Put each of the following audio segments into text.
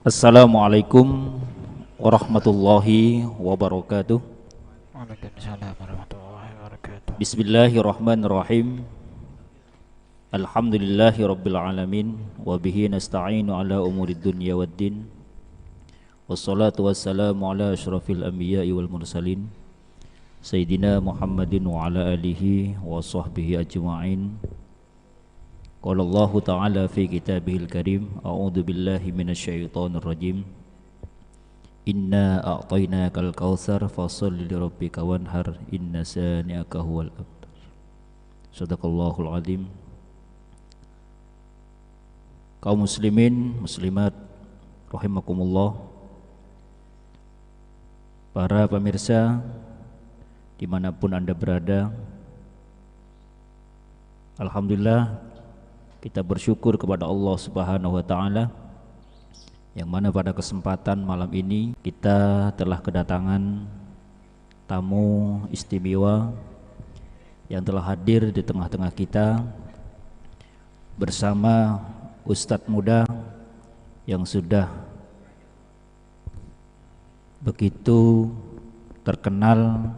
Assalamualaikum warahmatullahi wabarakatuh. Waalaikumsalam warahmatullahi wabarakatuh. Bismillahirrahmanirrahim. Alhamdulillahi rabbil alamin. Wabihi nasta'inu ala umurid dunya waddin. Wassalatu wassalamu ala ashrafil anbiya'i wal mursalin Sayyidina Muhammadin wa ala alihi wa sahbihi ajma'in. Qala Allah Ta'ala fi kitabihil karim. A'udhu billahi minasyaitonir rajim. Inna a'tainakal kautsar fasholli lirabbika wanhar inna sani'aka huwal abtar. Shadaqallahul azim. Kaum muslimin, muslimat rahimakumullah. Para pemirsa dimanapun Anda berada, alhamdulillah kita bersyukur kepada Allah Subhanahu wa taala yang mana pada kesempatan malam ini kita telah kedatangan tamu istimewa yang telah hadir di tengah-tengah kita bersama Ustadz muda yang sudah begitu terkenal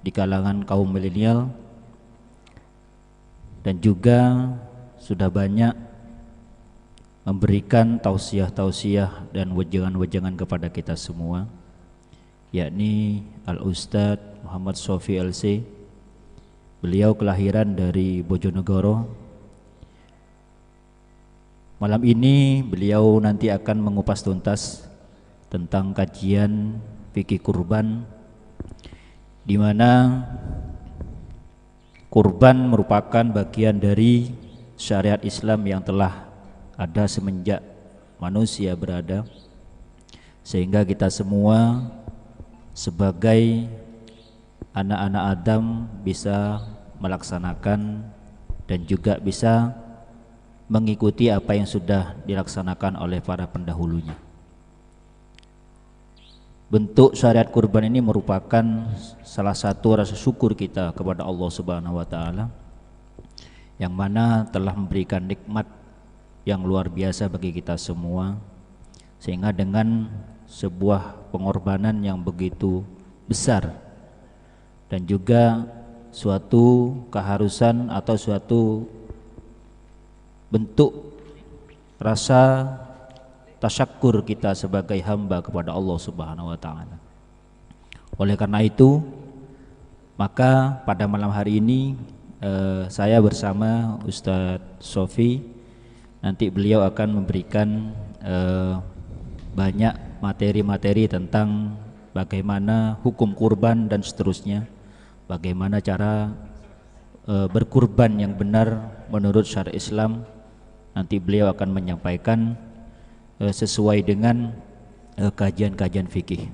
di kalangan kaum milenial dan juga sudah banyak memberikan tausiah-tausiah dan wejangan-wejangan kepada kita semua, yakni Al-Ustadz Muhammad Sofi LC. Beliau kelahiran dari Bojonegoro. Malam ini beliau nanti akan mengupas tuntas tentang kajian fikih kurban, di mana kurban merupakan bagian dari syariat Islam yang telah ada semenjak manusia berada, sehingga kita semua sebagai anak-anak Adam bisa melaksanakan dan juga bisa mengikuti apa yang sudah dilaksanakan oleh para pendahulunya. Bentuk syariat kurban ini merupakan salah satu rasa syukur kita kepada Allah Subhanahu wa taala yang mana telah memberikan nikmat yang luar biasa bagi kita semua, sehingga dengan sebuah pengorbanan yang begitu besar dan juga suatu keharusan atau suatu bentuk rasa tasyakur kita sebagai hamba kepada Allah Subhanahu wa taala. Oleh karena itu, maka pada malam hari ini saya bersama Ustadz Sofi, nanti beliau akan memberikan banyak materi-materi tentang bagaimana hukum kurban dan seterusnya, bagaimana cara berkurban yang benar menurut syariat Islam. Nanti beliau akan menyampaikan sesuai dengan kajian-kajian fikih.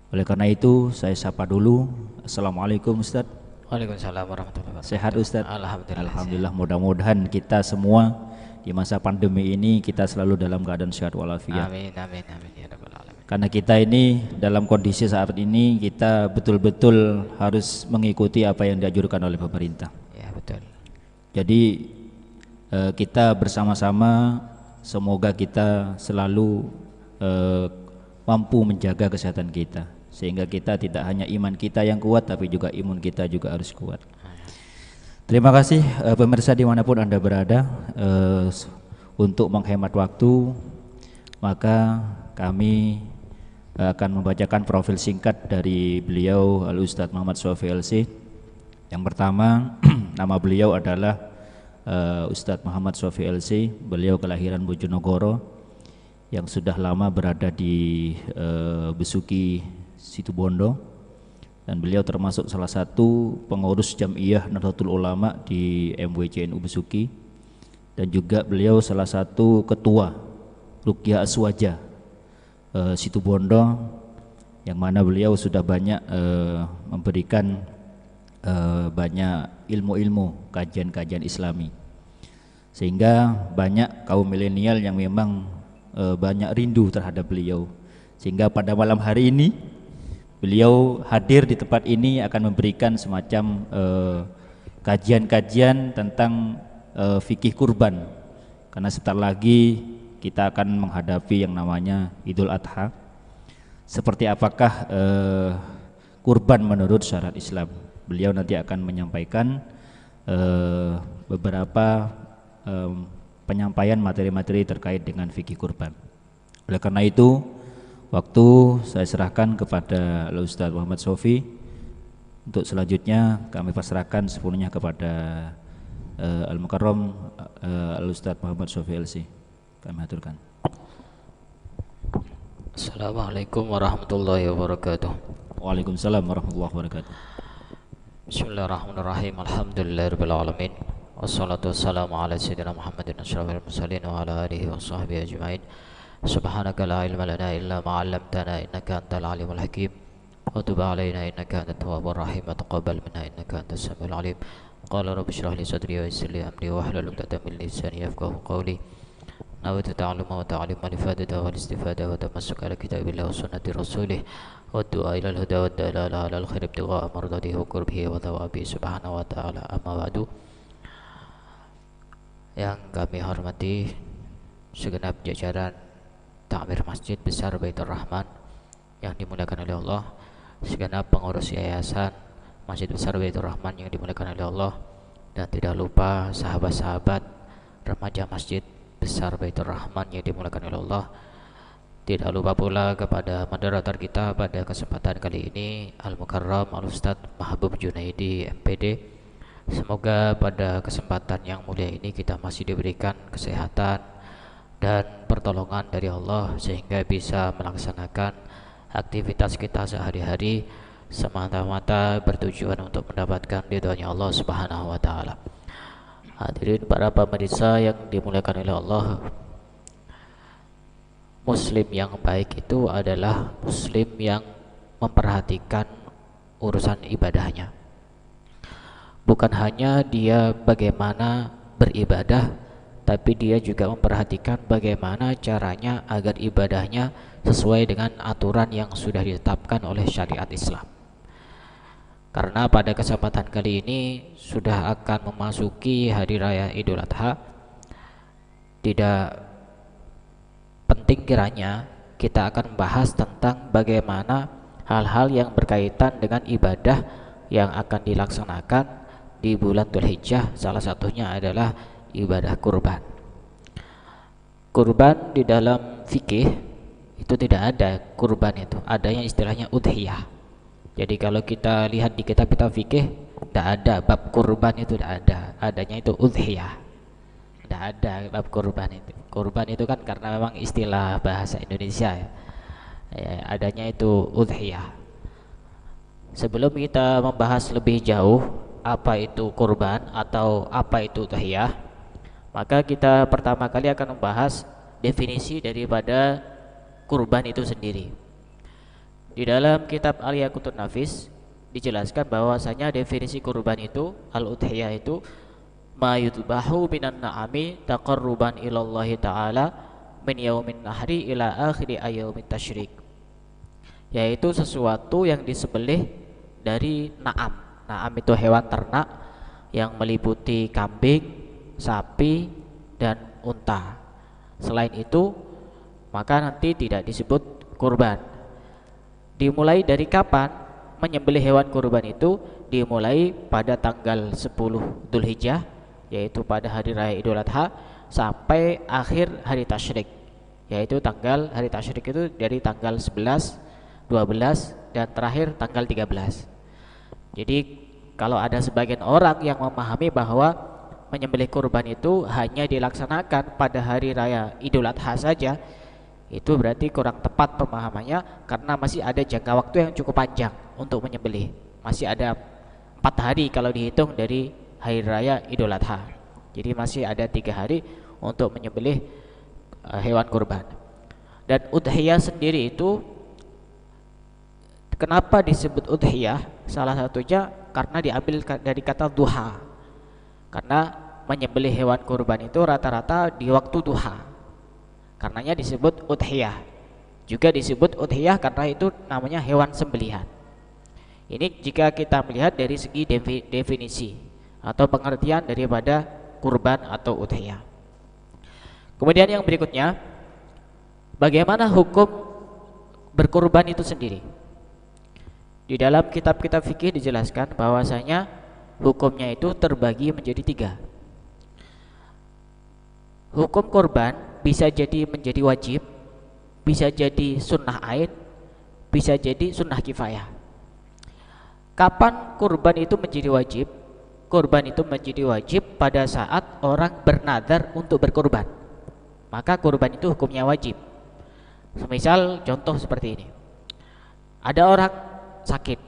Oleh karena itu saya sapa dulu. Assalamualaikum Ustaz. Waalaikumsalam warahmatullahi wabarakatuh. Sehat Ustaz? Alhamdulillah. Alhamdulillah, mudah-mudahan kita semua di masa pandemi ini kita selalu dalam keadaan sehat walafiat. Amin amin amin ya rabbal alamin. Karena kita ini dalam kondisi saat ini kita betul-betul harus mengikuti apa yang dianjurkan oleh pemerintah. Ya betul. Jadi kita bersama-sama semoga kita selalu mampu menjaga kesehatan kita, sehingga kita tidak hanya iman kita yang kuat tapi juga imun kita juga harus kuat. Terima kasih pemirsa dimanapun Anda berada. Untuk menghemat waktu, maka kami akan membacakan profil singkat dari beliau Al-Ustadz Muhammad Sofi LC. Yang pertama, nama beliau adalah Ustadz Muhammad Sofi LC. Beliau kelahiran Bojonegoro yang sudah lama berada di Besuki Situbondo, dan beliau termasuk salah satu pengurus Jam'iyah Nahdlatul Ulama di MWCNU Besuki, dan juga beliau salah satu ketua Ruqyah Aswaja Situbondo, yang mana beliau sudah banyak memberikan banyak ilmu-ilmu kajian-kajian Islami, sehingga banyak kaum milenial yang memang banyak rindu terhadap beliau, sehingga pada malam hari ini beliau hadir di tempat ini akan memberikan semacam kajian-kajian tentang fikih kurban, karena sebentar lagi kita akan menghadapi yang namanya Idul Adha. Seperti apakah kurban menurut syariat Islam? Beliau nanti akan menyampaikan beberapa penyampaian materi-materi terkait dengan fikih kurban. Oleh karena itu, waktu saya serahkan kepada Ustaz Muhammad Sofi. Untuk selanjutnya kami pasrahkan sepenuhnya kepada Al-Mukarram Al-Ustaz Muhammad Sofi LC. Kami aturkan. Assalamualaikum warahmatullahi wabarakatuh. Waalaikumsalam warahmatullahi wabarakatuh. Bismillahirrahmanirrahim. Alhamdulillahirabbil alamin. Wassalatu wassalamu ala sayyidina Muhammadin asyrafil mursalin wa ala alihi wa sahbihi ajmain. Subhanaka la ilma lana illa ma 'allamtana innaka antal alimul hakim. Wa tub 'alaina innaka antat tawwabur rahim wa taqabbal minna innaka antas samiul alim. Qala rabbi shrah li sadri wa yassir li amri wa hlul 'uqdatam min lisani yafqahu qawli. Nawaitu ta'alluma wa ta'allima al-ifadata wal istifada wa tamassuk ala kitabillah wa sunnati rasulih wa du'a ila al-huda wa dalala ala al-khair ibtigha'a mardatihi wa qurbihi wa thawabihi subhanahu wa ta'ala. Amma ba'du. Yang kami hormati segenap jajaran takmir Masjid Besar Baitur Rahman yang dimuliakan oleh Allah, segenap pengurus yayasan Masjid Besar Baitur Rahman yang dimuliakan oleh Allah, dan tidak lupa sahabat-sahabat remaja Masjid Besar Baitur Rahman yang dimuliakan oleh Allah. Tidak lupa pula kepada moderator kita pada kesempatan kali ini, Al-Mukarram Al-Ustaz Mahbub Junaidi MPD. Semoga pada kesempatan yang mulia ini kita masih diberikan kesehatan dan pertolongan dari Allah sehingga bisa melaksanakan aktivitas kita sehari-hari semata-mata bertujuan untuk mendapatkan ridhonya Allah Subhanahu wa taala. Hadirin para pemirsa yang dimuliakan oleh Allah, Muslim yang baik itu adalah Muslim yang memperhatikan urusan ibadahnya. Bukan hanya dia bagaimana beribadah, tapi dia juga memperhatikan bagaimana caranya agar ibadahnya sesuai dengan aturan yang sudah ditetapkan oleh syariat Islam. Karena pada kesempatan kali ini sudah akan memasuki hari raya Idul Adha, tidak penting kiranya kita akan membahas tentang bagaimana hal-hal yang berkaitan dengan ibadah yang akan dilaksanakan di bulan Dzulhijjah. Salah satunya adalah ibadah kurban. Kurban di dalam fikih itu tidak ada kurban, itu adanya istilahnya udhiyah. Jadi kalau kita lihat di kitab-kitab fikih, tidak ada bab kurban, itu tidak ada, adanya itu udhiyah. Tidak ada bab kurban itu. Kurban itu kan karena memang istilah bahasa Indonesia ya. Adanya itu udhiyah. Sebelum kita membahas lebih jauh apa itu kurban atau apa itu udhiyah, maka kita pertama kali akan membahas definisi daripada kurban itu sendiri. Di dalam kitab Al-Yaqutun Nafis dijelaskan bahwasanya definisi kurban itu, al-udhiyah itu ma yudbahu minan na'ami taqarruban ilallahi ta'ala min yaumin nahri ila akhiri ayyamit tasyrik, yaitu sesuatu yang disembelih dari na'am. Na'am itu hewan ternak yang meliputi kambing, sapi, dan unta. Selain itu maka nanti tidak disebut kurban. Dimulai dari kapan menyembelih hewan kurban itu? Dimulai pada tanggal 10 Dzulhijjah, yaitu pada hari raya Idul Adha, sampai akhir hari tasyrik, yaitu hari tasyrik itu dari tanggal 11, 12, dan terakhir tanggal 13. Jadi kalau ada sebagian orang yang memahami bahwa menyembelih kurban itu hanya dilaksanakan pada hari raya Idul Adha saja, itu berarti kurang tepat pemahamannya, karena masih ada jangka waktu yang cukup panjang untuk menyembelih. Masih ada 4 hari kalau dihitung dari hari raya Idul Adha. Jadi masih ada 3 hari untuk menyembelih hewan kurban. Dan udhiyah sendiri itu kenapa disebut udhiyah? Salah satunya karena diambil dari kata duha. Karena menyembelih hewan kurban itu rata-rata di waktu duha. Karenanya disebut udhiyah. Juga disebut udhiyah karena itu namanya hewan sembelihan. Ini jika kita melihat dari segi definisi atau pengertian daripada kurban atau udhiyah. Kemudian yang berikutnya, Bagaimana hukum berkurban itu sendiri? Di dalam kitab-kitab fikih dijelaskan bahwasanya hukumnya itu terbagi menjadi 3. Hukum kurban bisa jadi menjadi wajib, bisa jadi sunnah ain, bisa jadi sunnah kifayah. Kapan kurban itu menjadi wajib? Kurban itu menjadi wajib pada saat orang bernadar untuk berkurban. Maka kurban itu hukumnya wajib. Semisal contoh seperti ini. Ada orang sakit,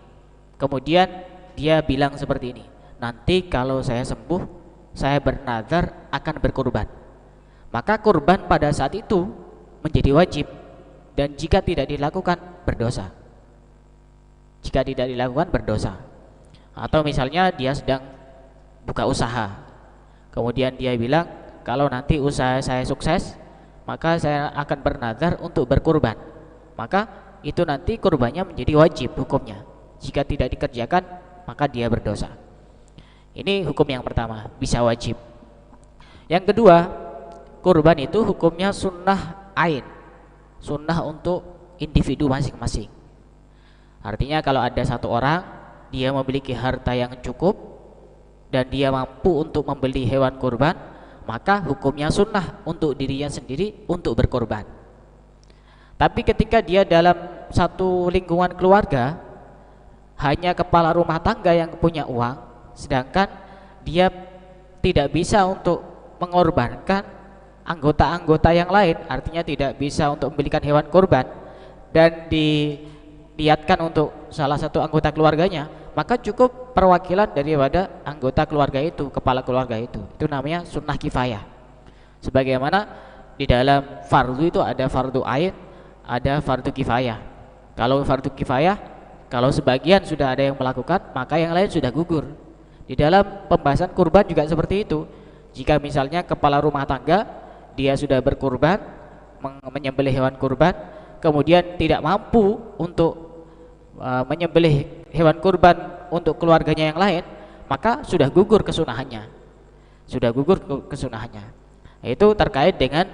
kemudian dia bilang seperti ini, nanti kalau saya sembuh, saya bernadar akan berkurban. Maka kurban pada saat itu menjadi wajib, dan jika tidak dilakukan berdosa. Jika tidak dilakukan berdosa. Atau misalnya dia sedang buka usaha, kemudian dia bilang, kalau nanti usaha saya sukses, maka saya akan bernadar untuk berkurban. Maka itu nanti kurbannya menjadi wajib hukumnya. Jika tidak dikerjakan, maka dia berdosa. Ini hukum yang pertama, bisa wajib. Yang kedua, kurban itu hukumnya sunnah ain, sunnah untuk individu masing-masing. Artinya kalau ada satu orang, dia memiliki harta yang cukup dan dia mampu untuk membeli hewan kurban, maka hukumnya sunnah untuk dirinya sendiri untuk berkorban. Tapi ketika dia dalam satu lingkungan keluarga, hanya kepala rumah tangga yang punya uang, sedangkan dia tidak bisa untuk mengorbankan anggota-anggota yang lain, artinya tidak bisa untuk membelikan hewan kurban dan dilihatkan untuk salah satu anggota keluarganya, maka cukup perwakilan daripada anggota keluarga itu, kepala keluarga itu. Itu namanya sunnah kifayah. Sebagaimana di dalam fardu itu ada fardu ain, ada fardu kifayah. Kalau fardu kifayah, kalau sebagian sudah ada yang melakukan, maka yang lain sudah gugur. Di dalam pembahasan kurban juga seperti itu. Jika misalnya kepala rumah tangga dia sudah berkurban, menyembelih hewan kurban, kemudian tidak mampu untuk menyembelih hewan kurban untuk keluarganya yang lain, maka sudah gugur kesunahannya. Sudah gugur kesunahannya. Itu terkait dengan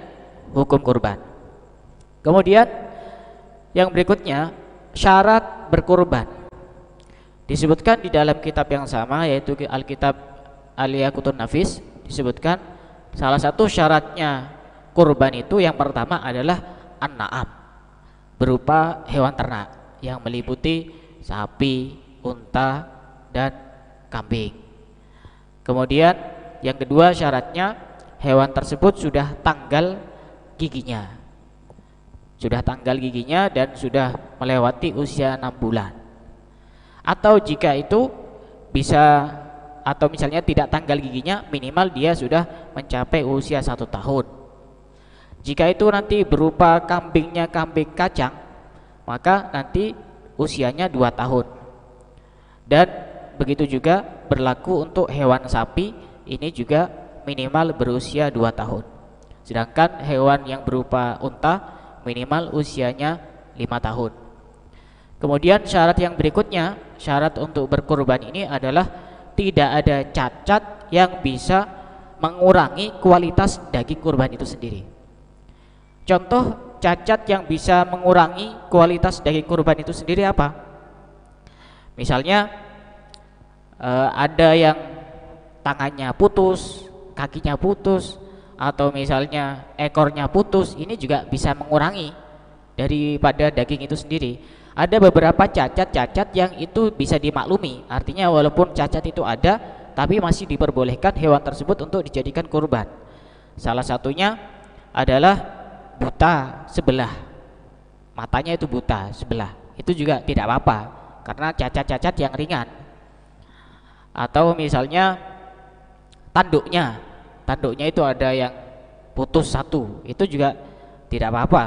hukum kurban. Kemudian yang berikutnya, syarat berkurban. Disebutkan di dalam kitab yang sama, yaitu Alkitab Al-Yaqutun Nafis, disebutkan salah satu syaratnya kurban itu yang pertama adalah an-na'am, berupa hewan ternak yang meliputi sapi, unta, dan kambing. Kemudian yang kedua syaratnya hewan tersebut sudah tanggal giginya, dan sudah melewati usia 6 bulan. Atau jika itu bisa, atau misalnya tidak tanggal giginya, minimal dia sudah mencapai usia 1 tahun. Jika itu nanti berupa kambingnya kambing kacang, maka nanti usianya 2 tahun. Dan begitu juga berlaku untuk hewan sapi, ini juga minimal berusia 2 tahun. Sedangkan hewan yang berupa unta minimal usianya 5 tahun. Kemudian syarat yang berikutnya, syarat untuk berkurban ini adalah tidak ada cacat yang bisa mengurangi kualitas daging kurban itu sendiri. Contoh cacat yang bisa mengurangi kualitas daging kurban itu sendiri apa? Misalnya ada yang tangannya putus, kakinya putus, atau misalnya ekornya putus, ini juga bisa mengurangi daripada daging itu sendiri. Ada beberapa cacat-cacat yang itu bisa dimaklumi, artinya walaupun cacat itu ada, tapi masih diperbolehkan hewan tersebut untuk dijadikan kurban. Salah satunya adalah buta sebelah, matanya itu buta sebelah, itu juga tidak apa-apa karena cacat-cacat yang ringan. Atau misalnya tanduknya itu ada yang putus satu, itu juga tidak apa-apa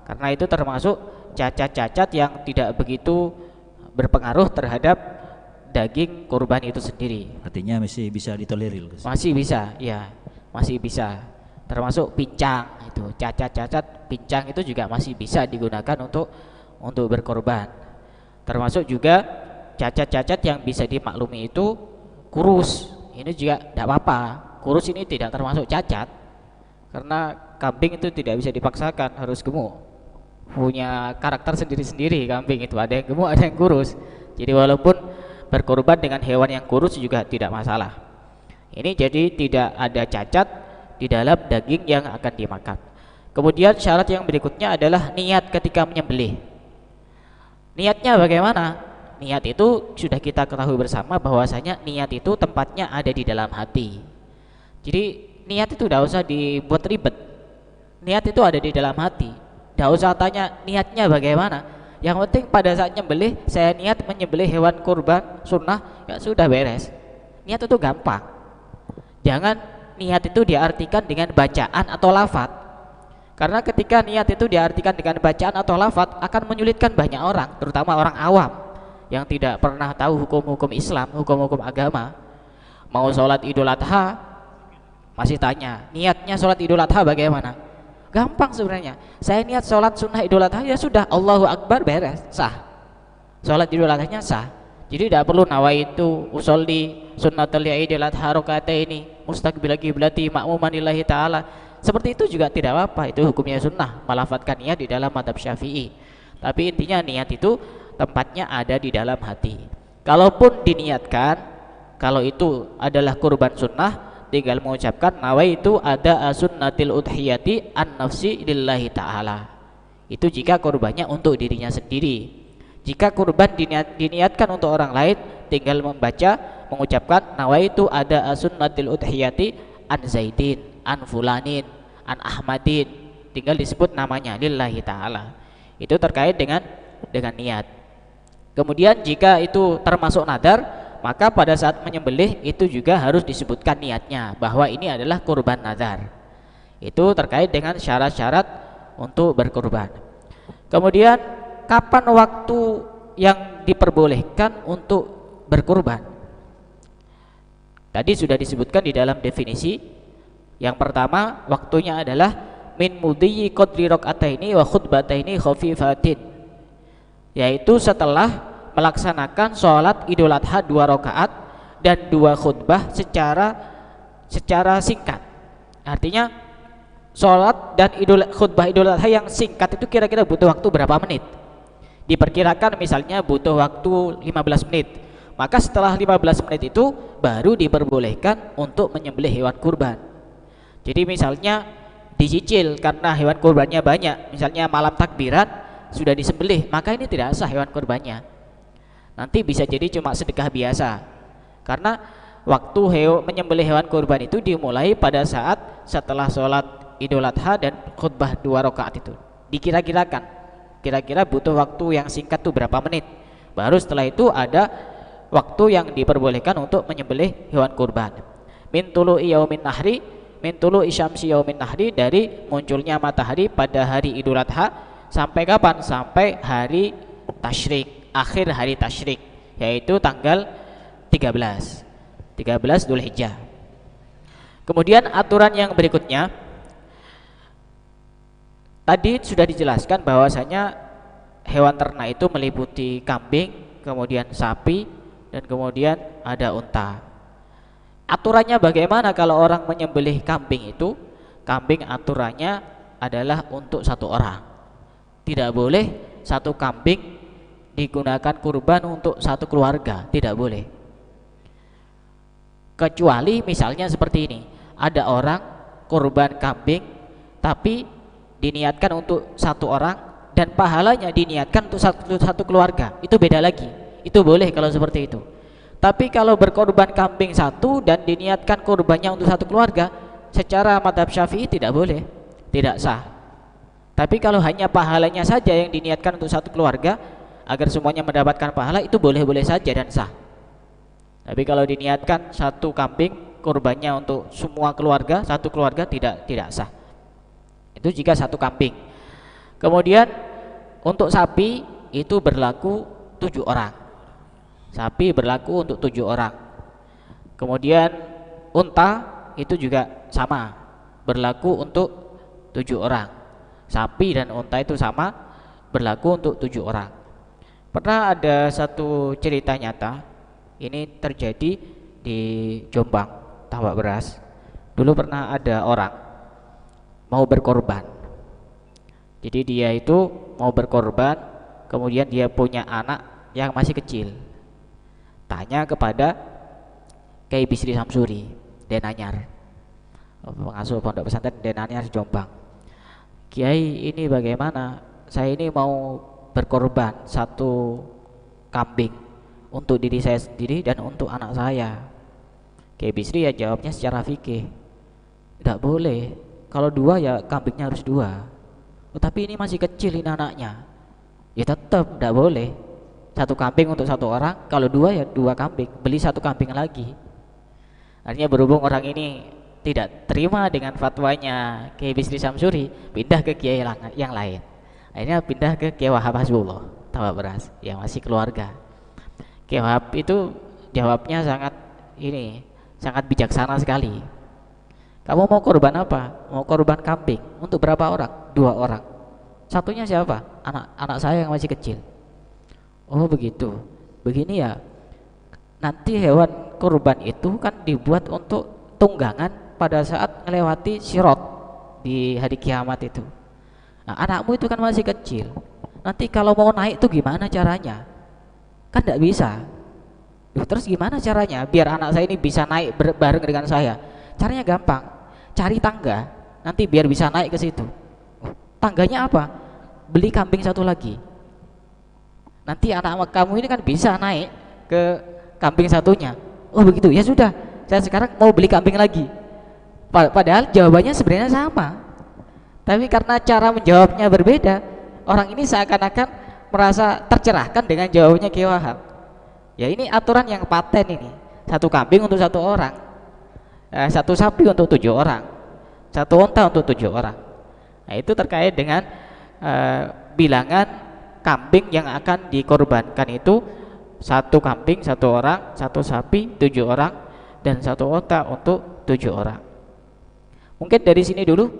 karena itu termasuk cacat-cacat yang tidak begitu berpengaruh terhadap daging kurban itu sendiri. Artinya masih bisa ditolerir. Masih bisa, ya, masih bisa. Termasuk pincang itu, cacat-cacat pincang itu juga masih bisa digunakan untuk berkorban. Termasuk juga cacat-cacat yang bisa dimaklumi itu kurus. Ini juga tidak apa-apa. Kurus ini tidak termasuk cacat karena kambing itu tidak bisa dipaksakan, harus gemuk. punya karakter sendiri-sendiri kambing itu, ada yang gemuk, ada yang kurus. Jadi walaupun berkorban dengan hewan yang kurus juga tidak masalah. Ini jadi tidak ada cacat di dalam daging yang akan dimakan. Kemudian syarat yang berikutnya adalah niat ketika menyembelih. Niatnya bagaimana? Niat itu sudah kita ketahui bersama bahwasanya niat itu tempatnya ada di dalam hati. Jadi niat itu tidak usah dibuat ribet. Niat itu ada di dalam hati. Tidak usah tanya niatnya bagaimana. Yang penting pada saat nyembelih, saya niat menyembelih hewan kurban sunnah, ya sudah beres. Niat itu gampang. Jangan niat itu diartikan dengan bacaan atau lafaz. Karena ketika niat itu diartikan dengan bacaan atau lafaz akan menyulitkan banyak orang, terutama orang awam yang tidak pernah tahu hukum-hukum Islam, hukum-hukum agama. Mau sholat Idul Adha masih tanya, niatnya sholat Idul Adha bagaimana? Gampang sebenarnya. Saya niat sholat sunnah Idul Adha, ya sudah, Allahu Akbar, beres, sah. Sholat Idul Adha-nya sah. Jadi tidak perlu nawaitu usolli sunnatul Idul Adha rakaataini mustaqbil qiblati ma'muman lillahi ta'ala. Seperti itu juga tidak apa-apa, itu hukumnya sunnah, melafadzkan niat di dalam mazhab Syafi'i. Tapi intinya niat itu tempatnya ada di dalam hati. Kalaupun diniatkan, kalau itu adalah kurban sunnah, tinggal mengucapkan nawaitu ada sunnatil udhiyati an nafsi lillahi ta'ala. Itu jika kurbannya untuk dirinya sendiri. Jika kurban diniatkan untuk orang lain, tinggal mengucapkan nawaitu ada sunnatil udhiyati an zaidin, an fulanin, an ahmadin, tinggal disebut namanya lillahi ta'ala. Itu terkait dengan niat. Kemudian jika itu termasuk nadar, maka pada saat menyembelih itu juga harus disebutkan niatnya bahwa ini adalah kurban nazar. Itu terkait dengan syarat-syarat untuk berkurban. Kemudian kapan waktu yang diperbolehkan untuk berkurban? Tadi sudah disebutkan di dalam definisi. Yang pertama, waktunya adalah min mudhiyi qadri rakaataini wa khutbataini khafifatin, yaitu setelah melaksanakan sholat Idul Adha 2 rakaat dan 2 khutbah secara singkat. Artinya sholat dan khutbah Idul Adha yang singkat itu kira-kira butuh waktu berapa menit? Diperkirakan misalnya butuh waktu 15 menit. Maka setelah 15 menit itu baru diperbolehkan untuk menyembelih hewan kurban. Jadi misalnya dicicil karena hewan kurbannya banyak, misalnya malam takbiran sudah disembelih, maka ini tidak sah hewan kurbannya. Nanti bisa jadi cuma sedekah biasa. Karena waktu menyembelih hewan kurban itu dimulai pada saat setelah sholat Idul Adha dan khutbah 2 rakaat itu. Dikira-kirakan, kira-kira butuh waktu yang singkat tuh berapa menit. Baru setelah itu ada waktu yang diperbolehkan untuk menyembelih hewan kurban. Min tulu'i yaumin nahri, min tulu'i syamsi yaumin nahri, dari munculnya matahari pada hari Idul Adha sampai kapan? Sampai hari tasyrik, akhir hari tasyrik, yaitu tanggal 13 Dzulhijjah. Kemudian aturan yang berikutnya, tadi sudah dijelaskan bahwasanya hewan ternak itu meliputi kambing, kemudian sapi, dan kemudian ada unta. Aturannya bagaimana kalau orang menyembelih kambing itu? Kambing aturannya adalah untuk 1 orang. Tidak boleh 1 kambing digunakan kurban untuk 1 keluarga, tidak boleh. Kecuali misalnya seperti ini, ada orang kurban kambing tapi diniatkan untuk 1 orang dan pahalanya diniatkan untuk satu keluarga, itu beda lagi. Itu boleh kalau seperti itu. Tapi kalau berkorban kambing 1 dan diniatkan kurbannya untuk 1 keluarga, secara mazhab Syafi'i tidak boleh, tidak sah. Tapi kalau hanya pahalanya saja yang diniatkan untuk 1 keluarga agar semuanya mendapatkan pahala, itu boleh-boleh saja dan sah. Tapi kalau diniatkan 1 kambing kurbannya untuk semua keluarga, 1 keluarga, tidak sah. Itu jika 1 kambing. Kemudian untuk sapi itu berlaku 7 orang. Sapi berlaku untuk 7 orang. Kemudian unta itu juga sama, berlaku untuk 7 orang. Sapi dan unta itu sama, berlaku untuk 7 orang. Pernah ada satu cerita nyata, ini terjadi di Jombang, Tambak Beras. Dulu pernah ada orang mau berkorban, Jadi dia itu mau berkorban, kemudian dia punya anak yang masih kecil. Tanya kepada Kiai Bisri Samsuri, Denanyar, pengasuh pondok pesantren Denanyar Jombang. Kiai, ini bagaimana? Saya ini mau berkorban satu kambing untuk diri saya sendiri dan untuk anak saya. Kiai Bisri ya jawabnya secara fikih, tidak boleh. Kalau dua ya kambingnya harus dua. Oh, tapi ini masih kecil ini anaknya, ya tetap tidak boleh. Satu kambing untuk satu orang, kalau dua ya dua kambing, beli satu kambing lagi. Artinya berhubung orang ini tidak terima dengan fatwanya Kiai Bisri Samsuri, pindah ke kiai yang lain. Akhirnya pindah ke Kiai Wahab Hasbullah Tawa Beras, yang masih keluarga. Kiai Wahab itu jawabnya sangat bijaksana sekali. Kamu mau korban apa? Mau korban kambing. Untuk berapa orang? 2 orang. Satunya siapa? Anak saya yang masih kecil. Oh begitu. Begini ya. Nanti hewan korban itu kan dibuat untuk tunggangan pada saat melewati sirat di hari kiamat itu. Nah, anakmu itu kan masih kecil. Nanti kalau mau naik itu gimana caranya? Kan tidak bisa. Terus gimana caranya biar anak saya ini bisa naik bareng dengan saya? Caranya gampang. Cari tangga, nanti biar bisa naik ke situ. Tangganya apa? Beli kambing satu lagi. Nanti anak kamu ini kan bisa naik ke kambing satunya. Oh begitu, ya sudah. Saya sekarang mau beli kambing lagi. Padahal jawabannya sebenarnya sama. Tapi karena cara menjawabnya berbeda, orang ini seakan-akan merasa tercerahkan dengan jawabannya Kiai Wahab. Ya ini aturan yang paten ini. Satu kambing untuk 1 orang. Satu sapi untuk 7 orang, 1 unta untuk 7 orang. Nah itu terkait dengan bilangan kambing yang akan dikorbankan itu 1 kambing 1 orang, 1 sapi 7 orang, dan 1 unta untuk 7 orang. Mungkin dari sini dulu